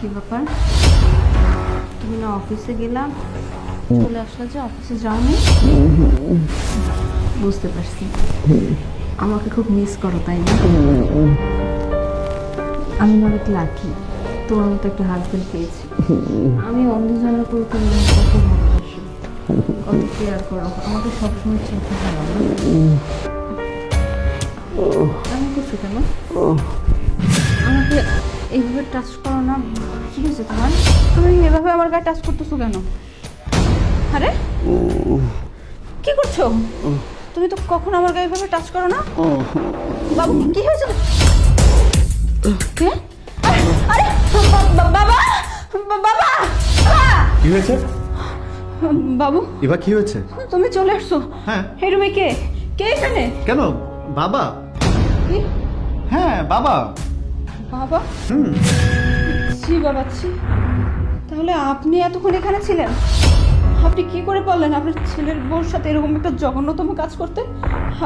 কি ব্যাপার, তুমি না অফিসে গেলাম, চলে আসলে যে অফিসে যাওনি? বুঝতে পারছি, আমাকে খুব মিস করো তাই না? আমি না অনেক লাকি, তোমার মতো একটা হাজবেন্ড পেয়েছি। আমি অন্ধজনের পুরো তুমি কত ভালোবাসি, কত কেয়ার করো, আমাকে সবসময় চেপে ভালো। আমি করছো কেন? আমাকে এইভাবে টাচ করো না, কি হয়েছে তোমার? তুমি এভাবে আমার গায়ে টাচ করতেছো কেন? আরে কি করছো তুমি? তো কখনো আমার গায়ে এভাবে টাচ করো না। বাবু কি হয়েছে? কে? আরে বাবা, বাবা, কি হয়েছে বাবু এবার? কি হয়েছে? তুমি চলে আসছো? হ্যাঁ। এই রুমে কে কে এখানে? কেন বাবা? কি? হ্যাঁ বাবা। বাবা? ছি বাবা ছি, তাহলে আপনি এতক্ষণ এখানে ছিলেন? আপনি কি করে পারলেন আপনার ছেলের বউর সাথে এরকম একটা জঘন্যতম কাজ করতে?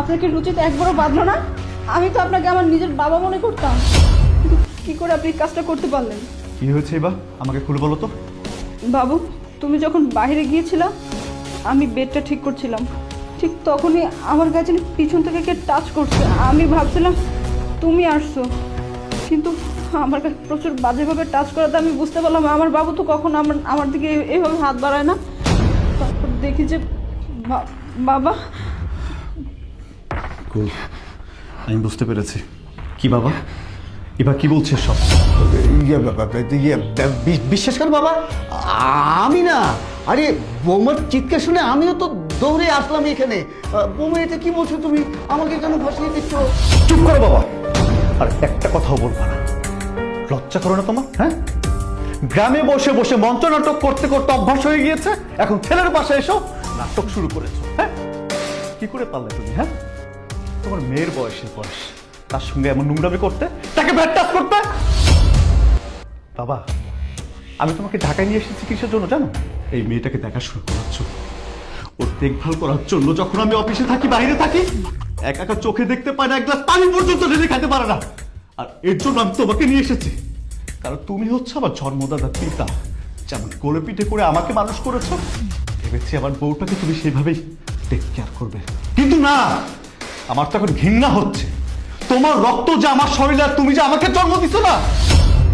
আপনাকে রুচিতে একবারও বাঁধলো না? আমি তো আপনাকে আমার নিজের বাবা মনে করতাম, কিন্তু কি করে আপনি এই কাজটা করতে পারলেন? কি হয়েছে এবার আমাকে খুলে বলো তো। বাবু, তুমি যখন বাইরে গিয়েছিলা, আমি বেডটা ঠিক করছিলাম, ঠিক তখনই আমার গায়ে যেন পিছন থেকে কে টাচ করছে। আমি ভাবছিলাম তুমি আসছো, কিন্তু আমার গায়ে প্রচুর বাজেভাবে টাচ করাতে আমি বুঝতে পারলাম আমার বাবু তো কখনো আমার দিকে এইভাবে হাত বাড়ায় না। তারপর দেখি যে বাবা। আমি বুঝতে পেরেছি। কি বাবা, এবার কি বলছিস সব? বিশ্বাস কর বাবা, আমি না। আরে বৌমার চিৎকার শুনে আমিও তো দৌড়ে আসলাম এখানে। বৌমা এটা কি বলছো তুমি? আমাকে কেন ভাসিয়ে দিচ্ছ? চুপ করো বাবা, আর একটা কথাও বলবো না। লজ্জা করো না তোমার? হ্যাঁ, গ্রামে বসে বসে মঞ্চ নাটক করতে করতে অভ্যাস হয়ে গিয়েছে, এখন ছেলের বাসায় এসো নাটক শুরু করেছো। হ্যাঁ, কি করে পারলে তুমি? হ্যাঁ, তোমার মেয়ের বয়সের বয়স, তার সঙ্গে এমন নোংরামি করতে, তাকে ব্যাট টাচ করতে। বাবা, আমি তোমাকে ঢাকায় নিয়ে এসেছি কিসের জন্য জানো? এই মেয়েটাকে দেখাশোনা করার জন্য, ওর দেখভাল করার জন্য। যখন আমি অফিসে থাকি, বাইরে থাকি, একা একা চোখে দেখতে পায় না, এক গ্লাস পানি পর্যন্ত ঢেলে খেতে পারে না। আর এর জন্য আমি তোমাকে নিয়ে এসেছি, কারণ তুমি হচ্ছে আমার জন্মদাতা পিতা। যেমন কোলে পিঠে করে আমাকে মানুষ করেছো, ভেবেছি আমার বউটাকে তুমি সেভাবেই টেক কেয়ার করবে। কিন্তু না, আমার তো এখন ঘৃণা হচ্ছে। তোমার রক্ত যে আমার শরীরে, আর তুমি যে আমাকে জন্ম দিছো না,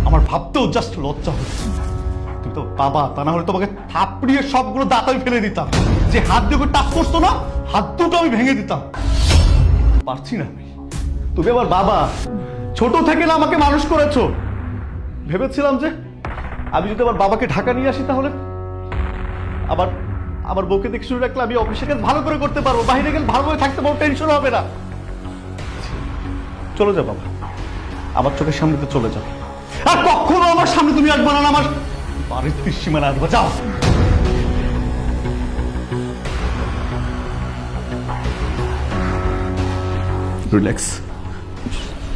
আমার ভাবতেও জাস্ট লজ্জা হচ্ছে। তুমি তো বাবা, তা না হলে তোমাকে থাপড়িয়ে সবগুলো দাঁত আমি ফেলে দিতাম। যে হাত দিয়ে টাচ করতো না, হাত দুটো আমি ভেঙে দিতাম। পারছি না আমি। তুমি আমার বাবা, ছোট থেকে না আমাকে মানুষ করেছো। ভেবেছিলাম যে আমি যদি আমার বাবাকে ঢাকা নিয়ে আসি, তাহলে আমার বউকে দেখে শুরু রাখলে আমি অফিসের কাজ ভালো করে করতে পারবো, বাইরে গেলে ভালোভাবে থাকতে পারবো, টেনশন হবে না। চলে যাও বাবা, আমার চোখের সামনে তো চলে যাও। আর কখনো আমার সামনে তুমি আসবে না, আমার বাড়ির সীমানা আসবে। যাও। রিল্যাক্স,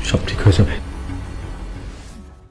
সব ঠিক হয়ে যাবে।